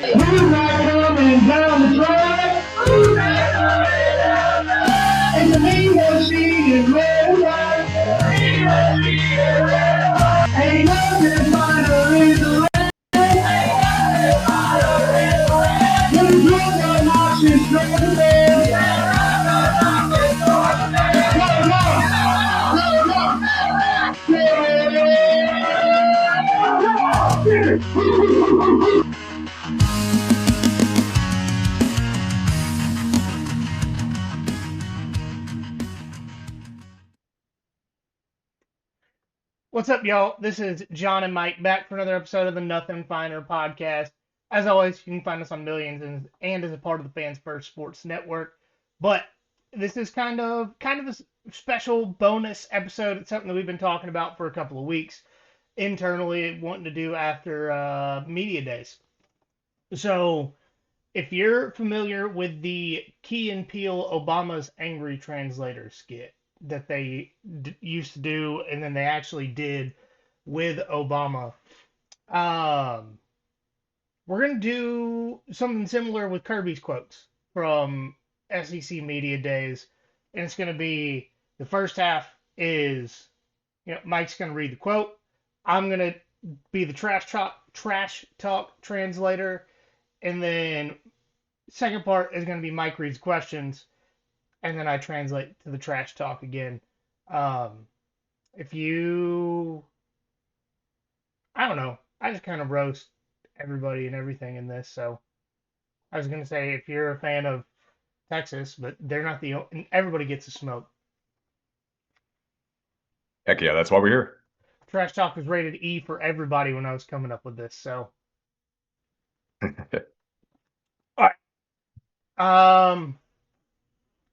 Who's not coming down the track? Who's not coming down the track? And the leader she is red and white. Ain't nothing finer in the rain. When the drums are marching straight to bed. What's up, y'all? This is John and Mike back for another episode of the Nothing Finer podcast. As always, you can find us on Millions and as a part of the Fans First Sports Network. But this is kind of a special bonus episode. It's something that we've been talking about for a couple of weeks internally, wanting to do after media days. So, if you're familiar with the Key and Peele Obama's Angry Translator skit that they used to do, and then they actually did with Obama, we're going to do something similar with Kirby's quotes from SEC media days. And it's going to be the first half is, Mike's going to read the quote. I'm going to be the trash talk translator. And then second part is going to be Mike reads questions, and then I translate to the trash talk again. If you, I don't know, I just kind of roast everybody and everything in this. So I was going to say, if you're a fan of Texas, but they're not everybody gets a smoke. Heck yeah, that's why we're here. Trash talk was rated E for everybody when I was coming up with this. So, all right.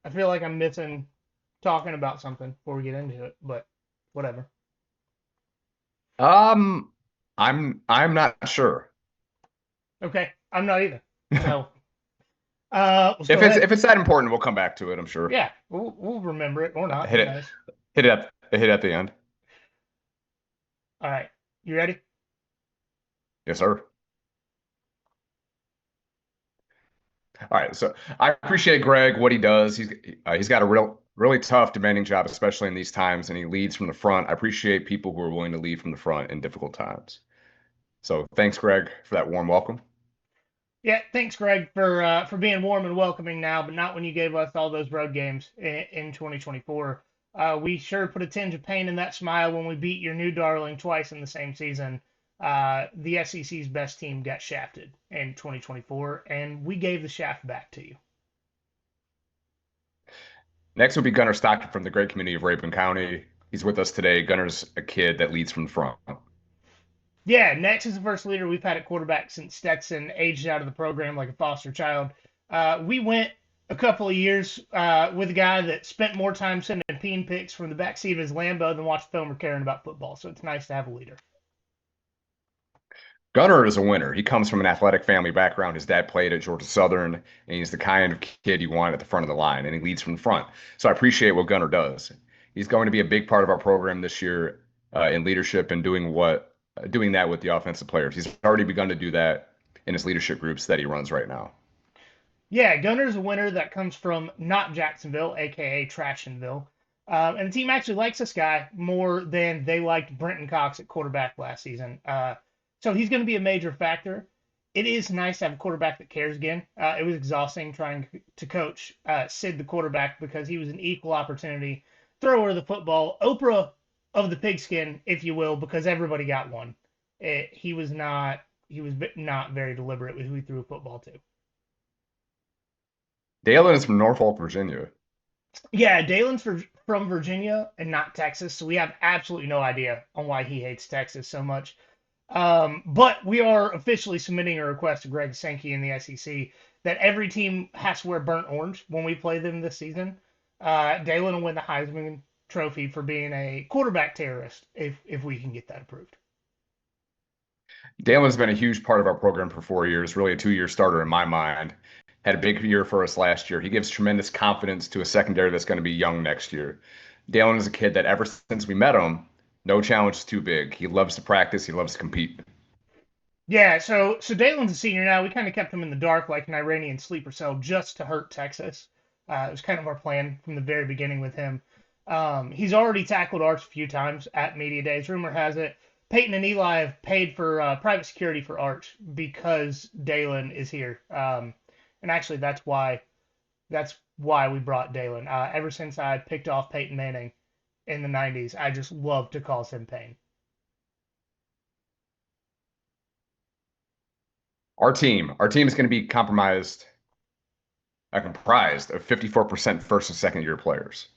I feel like I'm missing talking about something before we get into it, but whatever. I'm not sure. Okay, I'm not either. So, if it's that important, we'll come back to it, I'm sure. Yeah, we'll remember it or not. Hit it at the end. All right, you ready? Yes, sir. All right, so I appreciate Greg, what he does. He's got a really tough, demanding job, especially in these times, and he leads from the front. I appreciate people who are willing to lead from the front in difficult times. So thanks, Greg, for that warm welcome. Yeah, thanks, Greg, for being warm and welcoming now, but not when you gave us all those road games in 2024. We sure put a tinge of pain in that smile when we beat your new darling twice in the same season. The SEC's best team got shafted in 2024, and we gave the shaft back to you. Next will be Gunnar Stockton from the great community of Rabun County. He's with us today. Gunnar's a kid that leads from the front. Yeah, next is the first leader we've had at quarterback since Stetson aged out of the program like a foster child. We went a couple of years with a guy that spent more time sending peen pics from the backseat of his Lambo than watching film or caring about football. So it's nice to have a leader. Gunnar is a winner. He comes from an athletic family background. His dad played at Georgia Southern, and he's the kind of kid you want at the front of the line, and he leads from the front. So I appreciate what Gunnar does. He's going to be a big part of our program this year in leadership and doing that with the offensive players. He's already begun to do that in his leadership groups that he runs right now. Yeah, Gunnar's a winner that comes from not Jacksonville, aka Trashionville. And the team actually likes this guy more than they liked Brenton Cox at quarterback last season. So he's going to be a major factor. It is nice to have a quarterback that cares again. It was exhausting trying to coach Sid, the quarterback, because he was an equal opportunity thrower of the football, Oprah of the pigskin, if you will, because everybody got one. He was not very deliberate with who he threw a football to. Dalen is from Norfolk, Virginia. Yeah, Dalen's from Virginia and not Texas, so we have absolutely no idea on why he hates Texas so much. But we are officially submitting a request to Greg Sankey in the SEC that every team has to wear burnt orange when we play them this season. Dalen will win the Heisman Trophy for being a quarterback terrorist if we can get that approved. Dalen's been a huge part of our program for 4 years, really a 2-year starter in my mind. Had a big year for us last year. He gives tremendous confidence to a secondary that's going to be young next year. Dalen is a kid that ever since we met him, no challenge is too big. He loves to practice. He loves to compete. Yeah, so Dalen's a senior now. We kind of kept him in the dark like an Iranian sleeper cell just to hurt Texas. It was kind of our plan from the very beginning with him. He's already tackled Arch a few times at media days. Rumor has it Peyton and Eli have paid for private security for Arch because Dalen is here. And actually, that's why we brought Dalen. Ever since I picked off Peyton Manning in the '90s, I just love to call him Payne. Our team is going to be comprised of 54% first and second year players.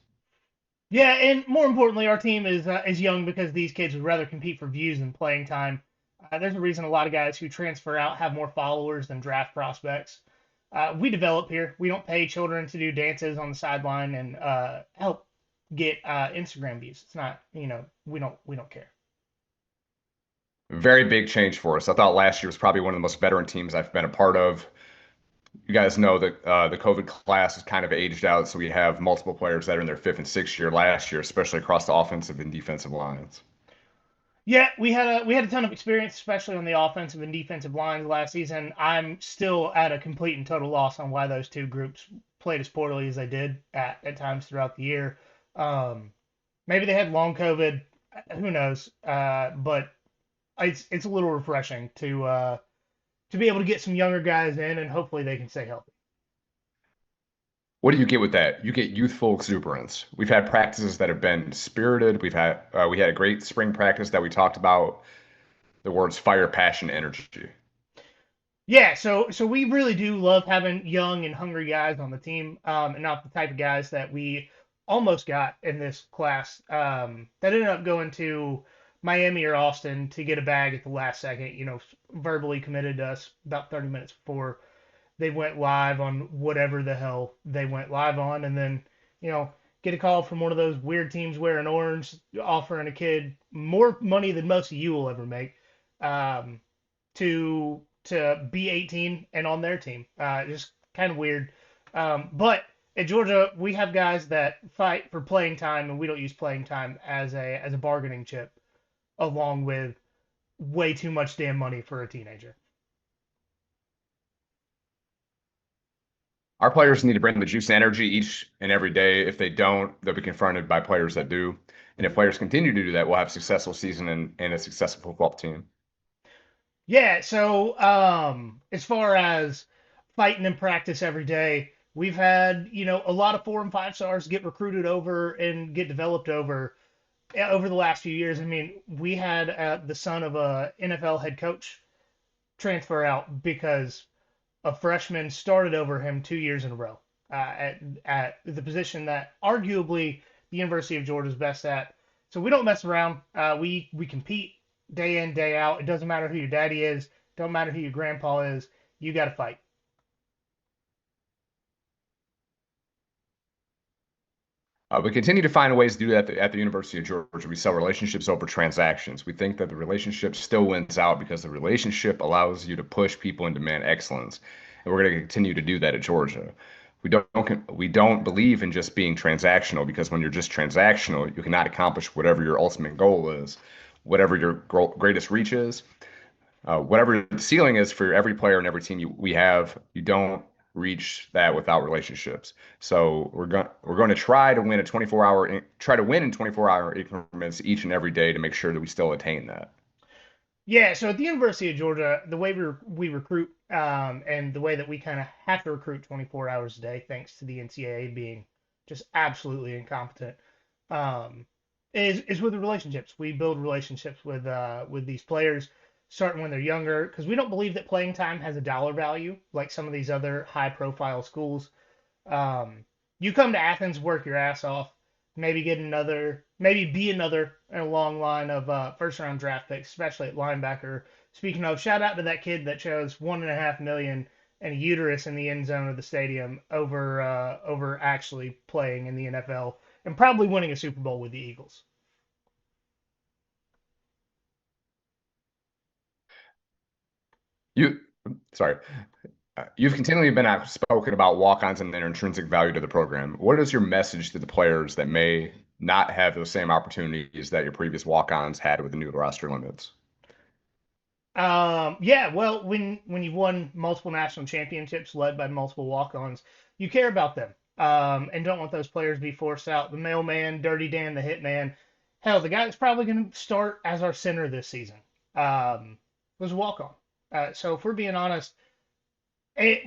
Yeah, and more importantly, our team is young because these kids would rather compete for views than playing time. There's a reason a lot of guys who transfer out have more followers than draft prospects. We develop here. We don't pay children to do dances on the sideline and help get Instagram views. It's not, we don't care. Very big change for us. I thought last year was probably one of the most veteran teams I've been a part of. You guys know that the COVID class is kind of aged out, so we have multiple players that are in their fifth and sixth year last year, especially across the offensive and defensive lines. Yeah, we had a ton of experience, especially on the offensive and defensive lines last season. I'm still at a complete and total loss on why those two groups played as poorly as they did at times throughout the year. Um, Maybe they had long COVID, who knows? But it's a little refreshing to be able to get some younger guys in, and hopefully they can stay healthy. What do you get with that? You get youthful exuberance. We've had practices that have been spirited. We had a great spring practice that we talked about the words fire, passion, energy. Yeah, so we really do love having young and hungry guys on the team, and not the type of guys that we almost got in this class that ended up going to Miami or Austin to get a bag at the last second. Verbally committed to us about 30 minutes before they went live on whatever the hell they went live on, and then you know get a call from one of those weird teams wearing orange, offering a kid more money than most of you will ever make. Um, to be 18 and on their team. Just kind of weird. But at Georgia, we have guys that fight for playing time, and we don't use playing time as a bargaining chip, along with way too much damn money for a teenager. Our players need to bring the juice and energy each and every day. If they don't, they'll be confronted by players that do. And if players continue to do that, we'll have a successful season and a successful football team. Yeah. So as far as fighting in practice every day, we've had a lot of 4 and 5 stars get recruited over and get developed over the last few years. I mean, we had the son of a NFL head coach transfer out because a freshman started over him 2 years in a row at the position that arguably the University of Georgia is best at. So we don't mess around. We compete day in day out. It doesn't matter who your daddy is. Don't matter who your grandpa is. You got to fight. We continue to find ways to do that at the University of Georgia. We sell relationships over transactions. We think that the relationship still wins out because the relationship allows you to push people and demand excellence. And we're going to continue to do that at Georgia. We don't believe in just being transactional because when you're just transactional, you cannot accomplish whatever your ultimate goal is, whatever your greatest reach is. Whatever the ceiling is for every player and every team we have, you don't reach that without relationships. So we're going to try to win in 24-hour increments each and every day to make sure that we still attain that. Yeah, so at the University of Georgia, the way we recruit and the way that we kind of have to recruit 24 hours a day, thanks to the NCAA being just absolutely incompetent, um, is with the relationships. We build relationships with these players, starting when they're younger, because we don't believe that playing time has a dollar value like some of these other high-profile schools. You come to Athens, work your ass off, maybe be another in a long line of first round draft picks, especially at linebacker. Speaking of, shout out to that kid that chose 1.5 million and a uterus in the end zone of the stadium over actually playing in the NFL and probably winning a Super Bowl with the Eagles. You, sorry, you've continually been outspoken about walk-ons and their intrinsic value to the program. What is your message to the players that may not have those same opportunities that your previous walk-ons had with the new roster limits? Yeah, well, when you've won multiple national championships led by multiple walk-ons, you care about them, and don't want those players to be forced out. The mailman, Dirty Dan, the hitman, hell, the guy that's probably going to start as our center this season, was a walk-on. So if we're being honest,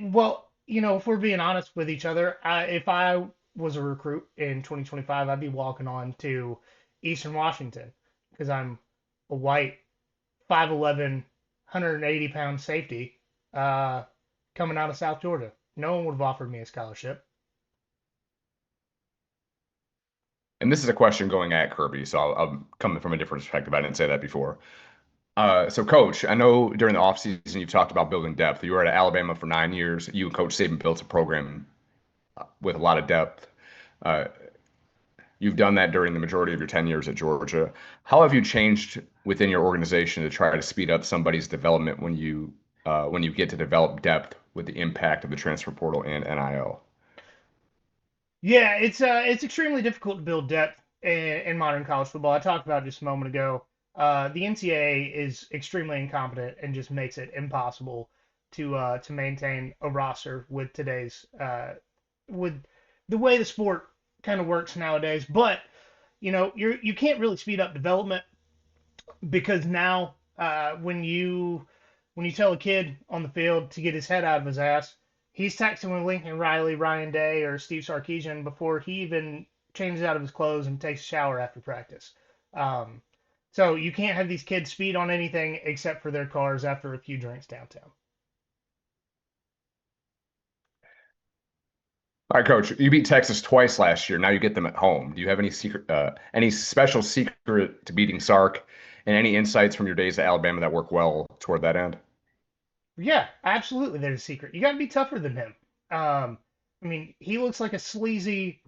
well, if we're being honest with each other, if I was a recruit in 2025, I'd be walking on to Eastern Washington because I'm a white 5'11", 180-pound safety coming out of South Georgia. No one would have offered me a scholarship. And this is a question going at Kirby, so I'll come from a different perspective. I didn't say that before. So, Coach, I know during the offseason you've talked about building depth. You were at Alabama for 9 years. You and Coach Saban built a program with a lot of depth. Uh, you've done that during the majority of your 10 years at Georgia. How have you changed within your organization to try to speed up somebody's development when you get to develop depth with the impact of the transfer portal and NIL? Yeah, it's extremely difficult to build depth in modern college football. I talked about it just a moment ago. The NCAA is extremely incompetent and just makes it impossible to maintain a roster with today's with the way the sport kind of works nowadays. But you can't really speed up development because now when you tell a kid on the field to get his head out of his ass, he's texting with Lincoln Riley, Ryan Day, or Steve Sarkisian before he even changes out of his clothes and takes a shower after practice. Um, so you can't have these kids speed on anything except for their cars after a few drinks downtown. All right, Coach, you beat Texas twice last year. Now you get them at home. Do you have any special secret to beating Sark, and any insights from your days at Alabama that work well toward that end? Yeah, absolutely. There's a secret. You got to be tougher than him. Um, I mean, he looks like a sleazy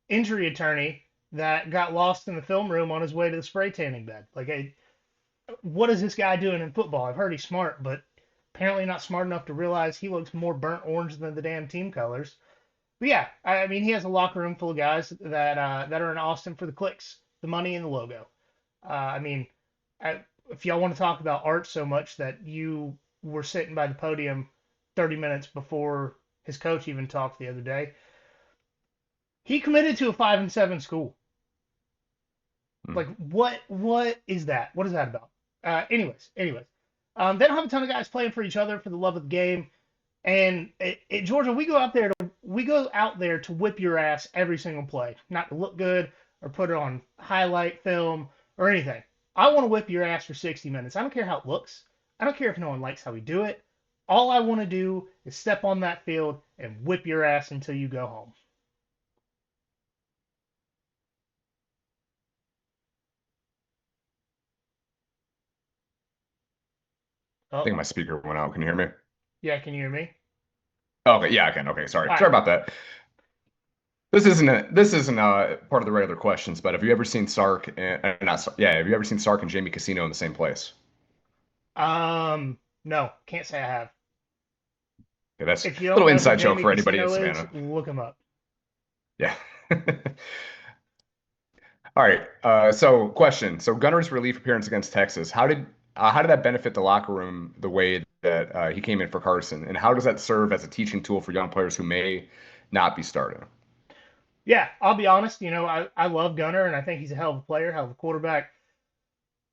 injury attorney that got lost in the film room on his way to the spray tanning bed. What is this guy doing in football? I've heard he's smart, but apparently not smart enough to realize he looks more burnt orange than the damn team colors. But yeah, I mean, he has a locker room full of guys that are in Austin for the clicks, the money, and the logo. I mean, if y'all want to talk about art so much that you were sitting by the podium 30 minutes before his coach even talked the other day, he committed to a 5-7 school. Hmm. Like, what is that? What is that about? Anyways, they don't have a ton of guys playing for each other for the love of the game. And at Georgia, we go out there to whip your ass every single play, not to look good or put it on highlight film or anything. I want to whip your ass for 60 minutes. I don't care how it looks. I don't care if no one likes how we do it. All I want to do is step on that field and whip your ass until you go home. I think Oh, my speaker went out. Can you hear me? yeah, can you hear me? Okay, yeah, I can. Okay, sorry. All right. Sorry about that. This isn't part of the regular questions, but have you ever seen Sark and not Sark, yeah, have you ever seen Sark and Jamie Casino in the same place? No, can't say I have. Okay, that's a If you don't little know who inside joke Jamie for anybody in Casino is, Savannah. look him up. Yeah. All right. So question. So Gunner's relief appearance against Texas. How did that benefit the locker room the way that he came in for Carson, and how does that serve as a teaching tool for young players who may not be starting? Yeah, I'll be honest. I love Gunner, and I think he's a hell of a player, hell of a quarterback.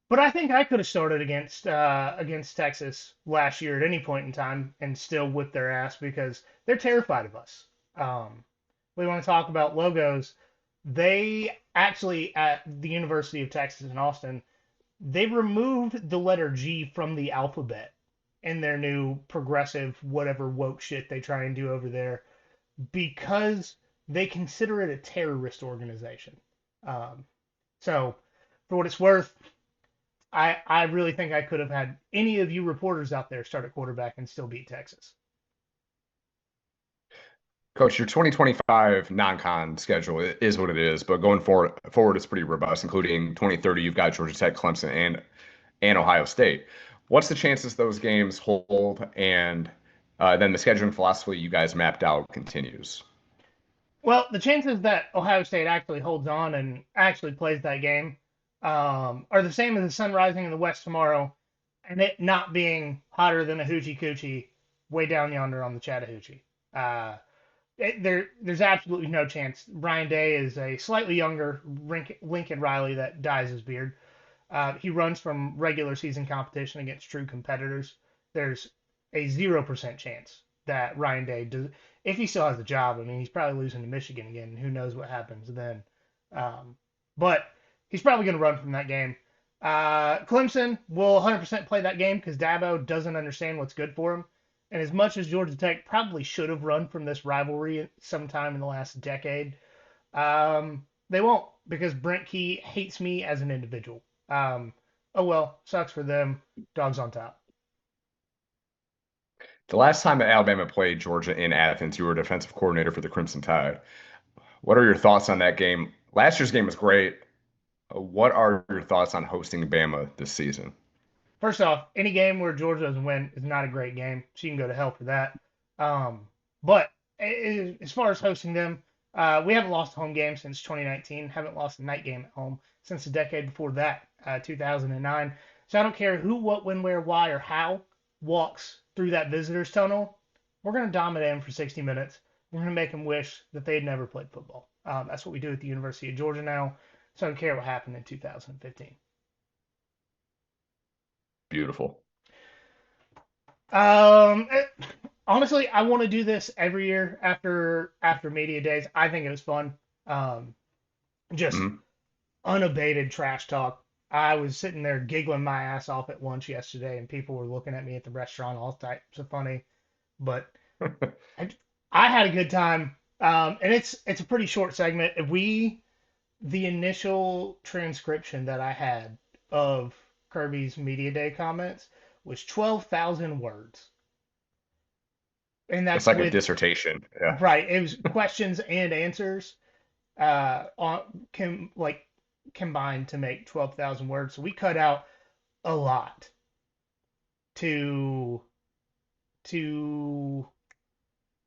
But I think I could have started against Texas last year at any point in time and still whip their ass because they're terrified of us. We want to talk about logos. They actually at the University of Texas in Austin, they removed the letter G from the alphabet in their new progressive whatever woke shit they try and do over there because they consider it a terrorist organization. Um, so, for what it's worth, I really think I could have had any of you reporters out there start at quarterback and still beat Texas. Coach, your 2025 non-con schedule is what it is, but going forward it's pretty robust, including 2030. You've got Georgia Tech, Clemson, and Ohio State. What's the chances those games hold, and then the scheduling philosophy you guys mapped out continues? Well, the chances that Ohio State actually holds on and actually plays that game are the same as the sun rising in the west tomorrow and it not being hotter than a hoochie coochie way down yonder on the Chattahoochee. There's absolutely no chance. Ryan Day is a slightly younger Lincoln Riley that dyes his beard. He runs from regular season competition against true competitors. There's a 0% chance that Ryan Day does, if he still has a job. I mean, he's probably losing to Michigan again. Who knows what happens then? Um, but he's probably going to run from that game. Clemson will 100% play that game because Dabo doesn't understand what's good for him. And as much as Georgia Tech probably should have run from this rivalry sometime in the last decade, they won't because Brent Key hates me as an individual. Oh well, sucks for them. Dogs on top. The last time that Alabama played Georgia in Athens, you were defensive coordinator for the Crimson Tide. What are your thoughts on that game? Last year's game was great. What are your thoughts on hosting Bama this season? First off, any game where Georgia doesn't win is not a great game. She can go to hell for that. But as far as hosting them, we haven't lost a home game since 2019. Haven't lost a night game at home since the decade before that, 2009. So I don't care who, what, when, where, why, or how walks through that visitors tunnel. We're going to dominate them for 60 minutes. We're going to make them wish that they'd never played football. That's what we do at the University of Georgia now. So I don't care what happened in 2015. Beautiful. Um, eh, Honestly, I want to do this every year after media days. I think it was fun. Um, just Mhm. unabated trash talk. I was sitting there giggling my ass off at lunch yesterday, and people were looking at me at the restaurant all types of funny. But I, I had a good time. And it's a pretty short segment. If we The initial transcription that I had of Kirby's media day comments was 12,000 words, and It's that's like a with dissertation. Yeah. right. It was questions and answers like combined to make 12,000 words. So we cut out a lot to to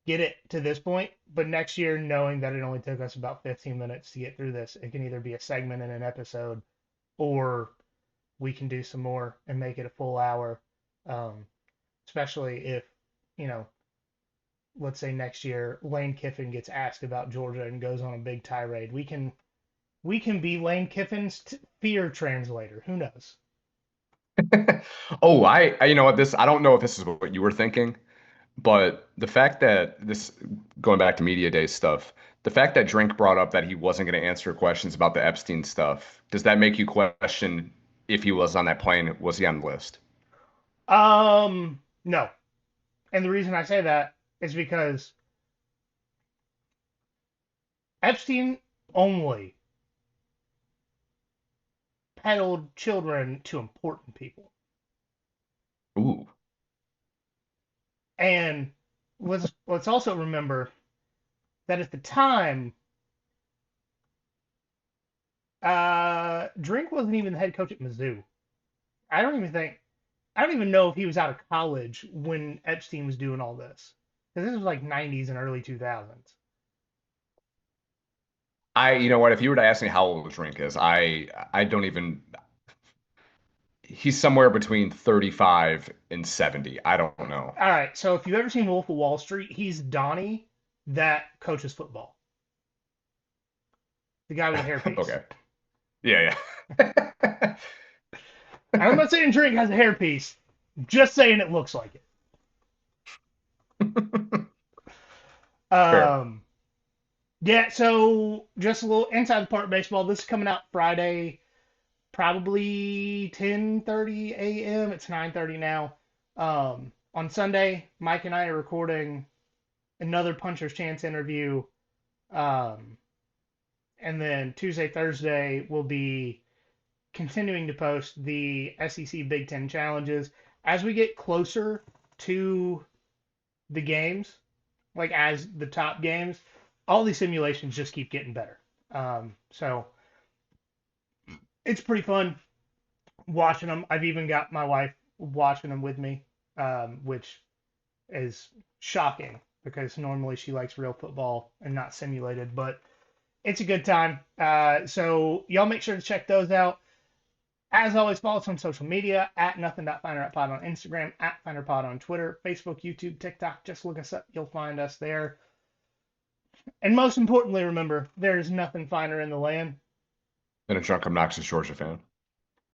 get it to this point. But next year, knowing that it only took us about 15 minutes to get through this, it can either be a segment in an episode or we can do some more and make it a full hour. Um, Especially if, you know, let's say next year Lane Kiffin gets asked about Georgia and goes on a big tirade. We can be Lane Kiffin's fear translator. Who knows? Oh, you know what, this, I don't know if this is what you were thinking, but the fact that this, going back to media day stuff, the fact that Drink brought up that he wasn't going to answer questions about the Epstein stuff, does that make you question if he was on that plane, was he on the list? No. And the reason I say that is because Epstein only peddled children to important people. Ooh. And let's also remember that at the time, Drink wasn't even the head coach at Mizzou. I don't even think I don't even know if he was out of college when Epstein was doing all this. Because this was like 90s and early 2000s. You know what, if you were to ask me how old Drink is, I don't even, he's somewhere between 35 and 70. I don't know. All right, so if you've ever seen Wolf of Wall Street, he's Donnie that coaches football. The guy with the hairpiece. Okay. Yeah, yeah. I'm not saying Drink has a hairpiece. Just saying it looks like it. Fair. Um, yeah, so just a little inside the part baseball. This is coming out Friday, probably 10:30 a.m. It's 9:30 now. On Sunday, Mike and I are recording another Puncher's Chance interview. Um, and then Tuesday, Thursday, we'll be continuing to post the SEC Big Ten challenges as we get closer to the games, like as the top games. All these simulations just keep getting better. So it's pretty fun watching them. I've even got my wife watching them with me, which is shocking because normally she likes real football and not simulated, but it's a good time. So y'all make sure to check those out. As always, follow us on social media at nothing.finerpod on Instagram, at finerpod on Twitter, Facebook, YouTube, TikTok. Just look us up. You'll find us there. And most importantly, remember, there is nothing finer in the land And a drunk, obnoxious Georgia fan.